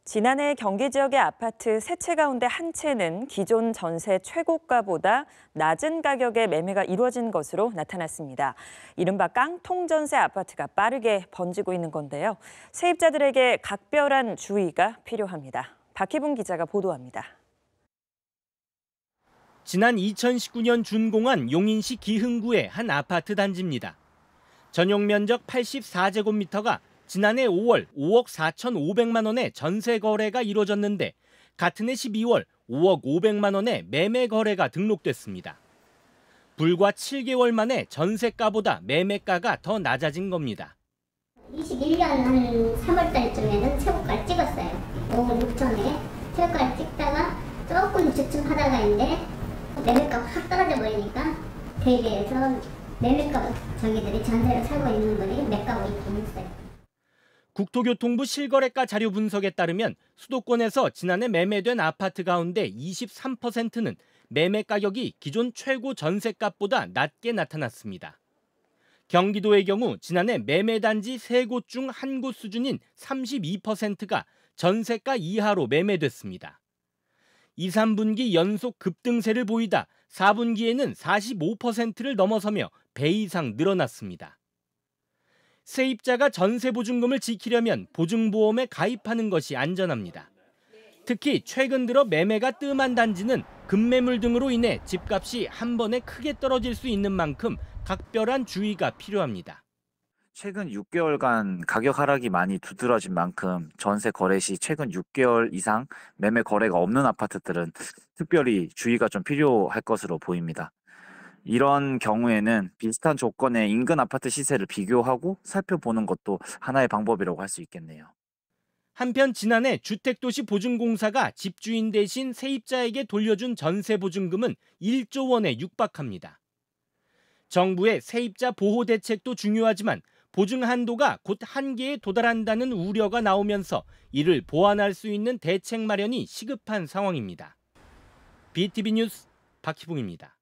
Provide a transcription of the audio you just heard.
지난해 경기 지역의 아파트 세 채 가운데 한 채는 기존 전세 최고가보다 낮은 가격에 매매가 이루어진 것으로 나타났습니다. 이른바 깡통 전세 아파트가 빠르게 번지고 있는 건데요. 세입자들에게 각별한 주의가 필요합니다. 박희붕 기자가 보도합니다. 지난 2019년 준공한 용인시 기흥구의 한 아파트 단지입니다. 전용 면적 84제곱미터가 지난해 5월 5억 4,500만 원의 전세 거래가 이루어졌는데 같은 해 12월 5억 500만 원의 매매 거래가 등록됐습니다. 불과 7개월 만에 전세가보다 매매가가 더 낮아진 겁니다. 21년 한 3월 달쯤에는 최고가를 찍었어요. 5억 6천에 최고가를 찍다가 조금 주춤하다가 이제 매매가가 확 떨어져 버리니까 대비해서 매매가 저기들이 전세를 살고 있는 분이 매가고 있긴 했어요. 국토교통부 실거래가 자료 분석에 따르면 수도권에서 지난해 매매된 아파트 가운데 23%는 매매 가격이 기존 최고 전세값보다 낮게 나타났습니다. 경기도의 경우 지난해 매매 단지 3곳 중 1곳 수준인 32%가 전세가 이하로 매매됐습니다. 2, 3분기 연속 급등세를 보이다 4분기에는 45%를 넘어서며 배 이상 늘어났습니다. 세입자가 전세보증금을 지키려면 보증보험에 가입하는 것이 안전합니다. 특히 최근 들어 매매가 뜸한 단지는 급매물 등으로 인해 집값이 한 번에 크게 떨어질 수 있는 만큼 각별한 주의가 필요합니다. 최근 6개월간 가격 하락이 많이 두드러진 만큼 전세 거래 시 최근 6개월 이상 매매 거래가 없는 아파트들은 특별히 주의가 좀 필요할 것으로 보입니다. 이런 경우에는 비슷한 조건의 인근 아파트 시세를 비교하고 살펴보는 것도 하나의 방법이라고 할 수 있겠네요. 한편 지난해 주택도시보증공사가 집주인 대신 세입자에게 돌려준 전세보증금은 1조 원에 육박합니다. 정부의 세입자 보호 대책도 중요하지만 보증 한도가 곧 한계에 도달한다는 우려가 나오면서 이를 보완할 수 있는 대책 마련이 시급한 상황입니다. BTV 뉴스 박희붕입니다.